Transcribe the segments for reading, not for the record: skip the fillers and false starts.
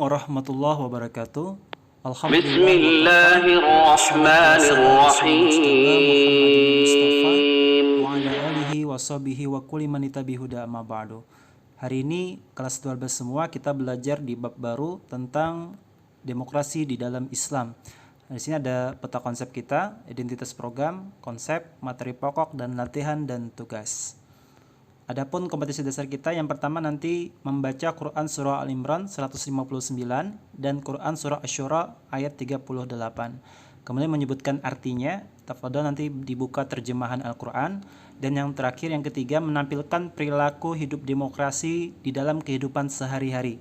warahmatullahi wabarakatuh. Alhamdulillah wa kafa. Bismillahirrahmanirrahim. Wa ala alihi wa sahbihi wa kulli man ittabi'ahuda amma ba'du. Hari ini kelas 12 semua kita belajar di bab baru tentang demokrasi di dalam Islam. Di sini ada peta konsep kita, identitas program, konsep, materi pokok, dan latihan dan tugas. Adapun kompetisi dasar kita yang pertama nanti membaca Quran Surah Al-Imran 159 dan Quran Surah Asy-Syura ayat 38. Kemudian menyebutkan artinya, tafadhol nanti dibuka terjemahan Al-Quran. Dan yang terakhir, yang ketiga, menampilkan perilaku hidup demokrasi di dalam kehidupan sehari-hari.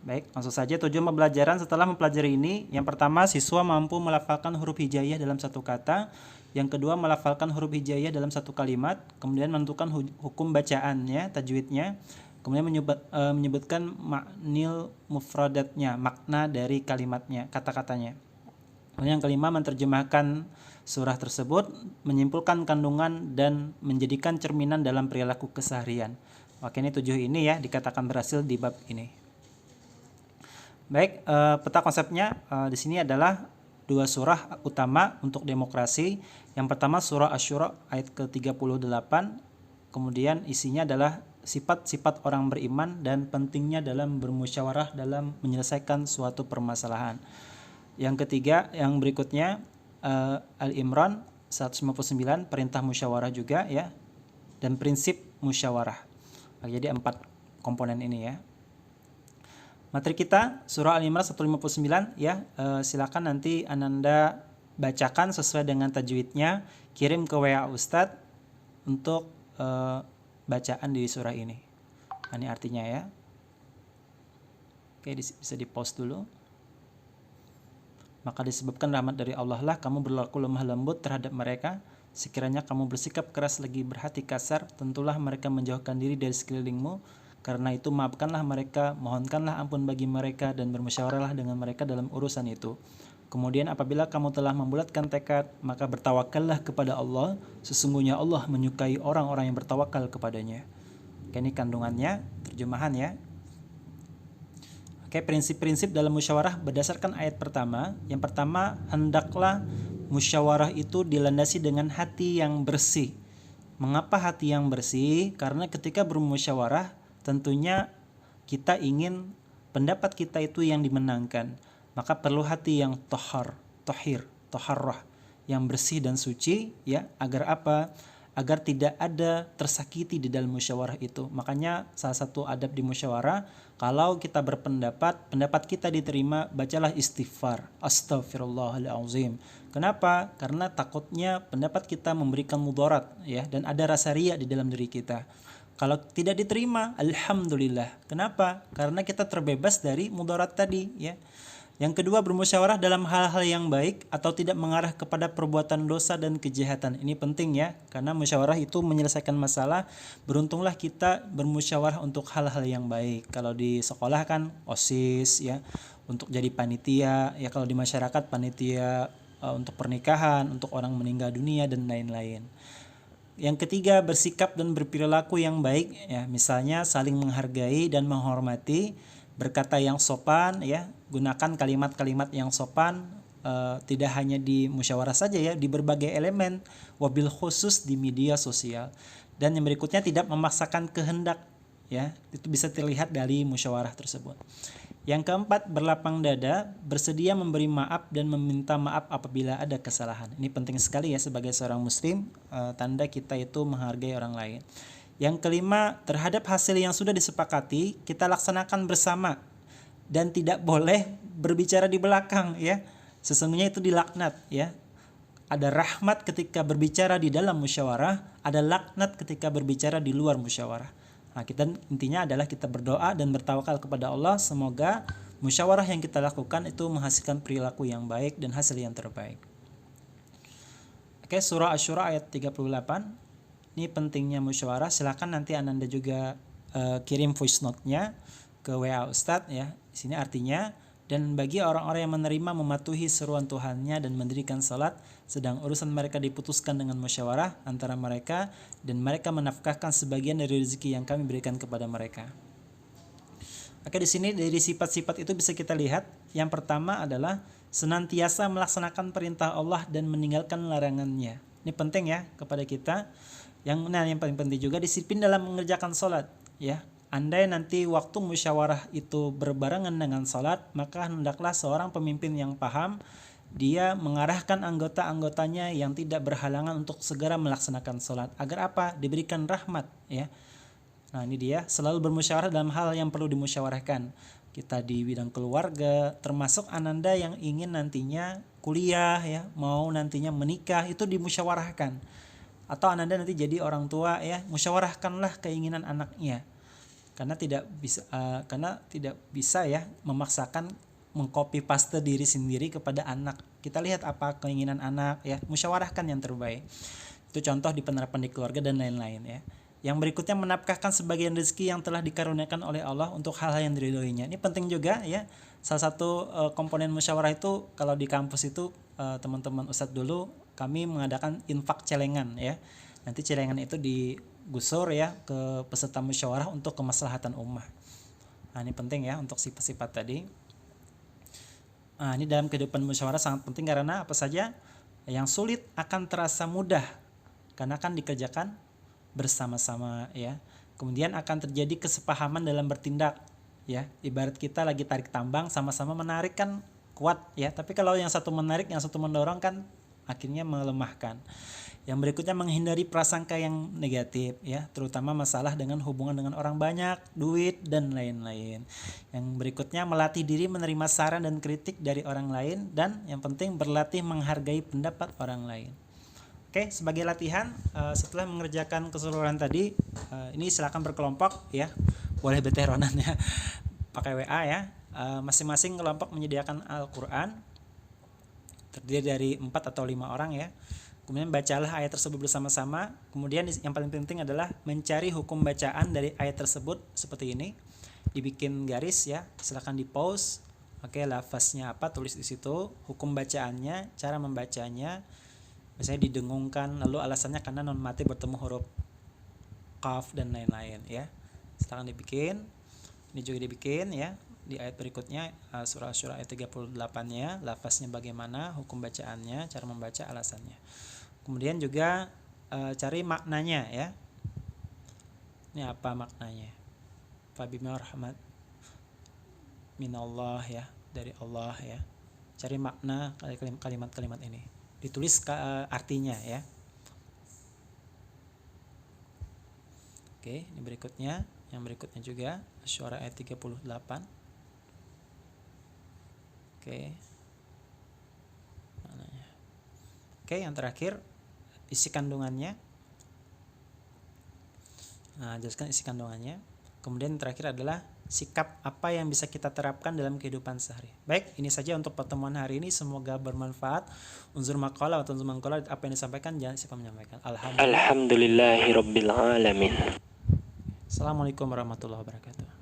Baik, langsung saja tujuan pembelajaran. Setelah mempelajari ini, yang pertama siswa mampu melafalkan huruf hijaiyah dalam satu kata. Yang kedua, melafalkan huruf hijaiyah dalam satu kalimat. Kemudian menentukan hukum bacaannya, tajwidnya. Kemudian menyebutkan maknil mufradatnya, makna dari kalimatnya, kata-katanya. Kemudian yang kelima, menerjemahkan surah tersebut, menyimpulkan kandungan dan menjadikan cerminan dalam perilaku keseharian. Oke, ini 7 ini ya dikatakan berhasil di bab ini. Baik, peta konsepnya di sini adalah 2 surah utama untuk demokrasi. Yang pertama surah Asy-Syura ayat ke-38. Kemudian isinya adalah sifat-sifat orang beriman dan pentingnya dalam bermusyawarah dalam menyelesaikan suatu permasalahan. Yang ketiga, yang berikutnya Al-Imran 159, perintah musyawarah juga ya. Dan prinsip musyawarah. Jadi 4 komponen ini ya. Materi kita surah Al-Imran 159 ya. Silakan nanti Ananda bacakan sesuai dengan tajwidnya, kirim ke WA Ustadz untuk bacaan di surah ini. Ini artinya ya. Oke, bisa di-pause dulu. Maka disebabkan rahmat dari Allah lah kamu berlaku lemah lembut terhadap mereka. Sekiranya kamu bersikap keras lagi berhati kasar, tentulah mereka menjauhkan diri dari sekelilingmu. Karena itu maafkanlah mereka, mohonkanlah ampun bagi mereka dan bermusyawarahlah dengan mereka dalam urusan itu. Kemudian apabila kamu telah membulatkan tekad, maka bertawakallah kepada Allah. Sesungguhnya Allah menyukai orang-orang yang bertawakal kepadanya. Oke, ini kandungannya, terjemahan ya. Oke, prinsip-prinsip dalam musyawarah berdasarkan ayat pertama. Yang pertama, hendaklah musyawarah itu dilandasi dengan hati yang bersih. Mengapa hati yang bersih? Karena ketika bermusyawarah, tentunya kita ingin pendapat kita itu yang dimenangkan. Maka perlu hati yang toharrah, yang bersih dan suci ya, agar apa? Agar tidak ada tersakiti di dalam musyawarah itu. Makanya salah satu adab di musyawarah, kalau kita berpendapat, pendapat kita diterima, bacalah istighfar, astaghfirullahaladzim. Kenapa? Karena takutnya pendapat kita memberikan mudarat ya, dan ada rasa riya di dalam diri kita. Kalau tidak diterima, alhamdulillah. Kenapa? Karena kita terbebas dari mudarat tadi ya. Yang kedua, bermusyawarah dalam hal-hal yang baik atau tidak mengarah kepada perbuatan dosa dan kejahatan. Ini penting ya, karena musyawarah itu menyelesaikan masalah. Beruntunglah kita bermusyawarah untuk hal-hal yang baik. Kalau di sekolah kan OSIS ya, untuk jadi panitia ya. Kalau di masyarakat panitia untuk pernikahan, untuk orang meninggal dunia dan lain-lain. Yang ketiga, bersikap dan berperilaku yang baik ya, misalnya saling menghargai dan menghormati, berkata yang sopan ya, gunakan kalimat-kalimat yang sopan, tidak hanya di musyawarah saja ya, di berbagai elemen, wabil khusus di media sosial. Dan yang berikutnya, tidak memaksakan kehendak ya, itu bisa terlihat dari musyawarah tersebut. Yang keempat, berlapang dada, bersedia memberi maaf dan meminta maaf apabila ada kesalahan. Ini penting sekali ya sebagai seorang muslim, tanda kita itu menghargai orang lain. Yang kelima, terhadap hasil yang sudah disepakati, kita laksanakan bersama dan tidak boleh berbicara di belakang ya. Sesungguhnya itu dilaknat ya. Ada rahmat ketika berbicara di dalam musyawarah, ada laknat ketika berbicara di luar musyawarah. Nah, kita intinya adalah kita berdoa dan bertawakal kepada Allah, semoga musyawarah yang kita lakukan itu menghasilkan perilaku yang baik dan hasil yang terbaik. Oke, surah Asy-Syura ayat 38. Ini pentingnya musyawarah. Silakan nanti Ananda juga kirim voice note-nya ke WA Ustadz ya. Di sini artinya, dan bagi orang-orang yang menerima mematuhi seruan Tuhannya dan mendirikan salat, sedang urusan mereka diputuskan dengan musyawarah antara mereka, dan mereka menafkahkan sebagian dari rezeki yang kami berikan kepada mereka. Oke, di sini dari sifat-sifat itu bisa kita lihat. Yang pertama adalah senantiasa melaksanakan perintah Allah dan meninggalkan larangannya. Ini penting ya kepada kita. Yang paling penting juga disiplin dalam mengerjakan sholat. Ya, andai nanti waktu musyawarah itu berbarengan dengan sholat, maka hendaklah seorang pemimpin yang paham dia mengarahkan anggota-anggotanya yang tidak berhalangan untuk segera melaksanakan sholat. Agar apa? Diberikan rahmat. Ya. Nah ini dia, selalu bermusyawarah dalam hal yang perlu dimusyawarahkan. Kita di bidang keluarga, termasuk ananda yang ingin nantinya kuliah, ya, mau nantinya menikah, itu dimusyawarahkan. Atau ananda nanti jadi orang tua, ya, musyawarahkanlah keinginan anaknya. Karena tidak bisa ya memaksakan mengcopy paste diri sendiri kepada anak. Kita lihat apa keinginan anak, ya, musyawarahkan yang terbaik. Itu contoh di penerapan di keluarga dan lain-lain, ya. Yang berikutnya menafkahkan sebagian rezeki yang telah dikaruniakan oleh Allah untuk hal-hal yang diridhoinya. Ini penting juga ya. Salah satu komponen musyawarah itu kalau di kampus itu teman-teman ustadz dulu kami mengadakan infak celengan ya. Nanti celengan itu digusur ya ke peserta musyawarah untuk kemaslahatan ummah. Nah, ini penting ya untuk sifat-sifat tadi. Nah, ini dalam kehidupan musyawarah sangat penting karena apa saja yang sulit akan terasa mudah karena akan dikerjakan bersama-sama ya. Kemudian akan terjadi kesepahaman dalam bertindak ya. Ibarat kita lagi tarik tambang sama-sama menarik kan kuat ya. Tapi kalau yang satu menarik, yang satu mendorong kan akhirnya melemahkan. Yang berikutnya menghindari prasangka yang negatif ya, terutama masalah dengan hubungan dengan orang banyak, duit dan lain-lain. Yang berikutnya melatih diri menerima saran dan kritik dari orang lain dan yang penting berlatih menghargai pendapat orang lain. Oke, sebagai latihan setelah mengerjakan keseluruhan tadi, ini silakan berkelompok ya, boleh beteronan ya, pakai WA ya. Masing-masing kelompok menyediakan Al-Quran, terdiri dari 4 atau 5 orang ya. Kemudian bacalah ayat tersebut bersama-sama. Kemudian yang paling penting adalah mencari hukum bacaan dari ayat tersebut seperti ini. Dibikin garis ya, silakan di pause. Oke, lafaznya apa tulis di situ, hukum bacaannya, cara membacanya. Misalnya didengungkan, lalu alasannya karena non mati bertemu huruf qaf dan lain-lain ya. Silakan dibikin. Ini juga dibikin ya. Di ayat berikutnya surah ayat 38-nya, lafaznya bagaimana, hukum bacaannya, cara membaca, alasannya. Kemudian juga cari maknanya ya. Ini apa maknanya? Fabima rahmat minallah ya, dari Allah ya. Cari makna kalimat-kalimat ini. Ditulis artinya ya. Oke, ini berikutnya. Yang berikutnya juga Asy-Syu'ara ayat 38. Oke. Maknanya. Oke, yang terakhir isi kandungannya. Nah, jelaskan isi kandungannya. Kemudian yang terakhir adalah sikap apa yang bisa kita terapkan dalam kehidupan sehari. Baik, ini saja untuk pertemuan hari ini. Semoga bermanfaat. Unzur maqala wa tunzur maqala, apa yang disampaikan jangan siapa menyampaikan. Alhamdulillahirabbil alamin. Assalamualaikum warahmatullahi wabarakatuh.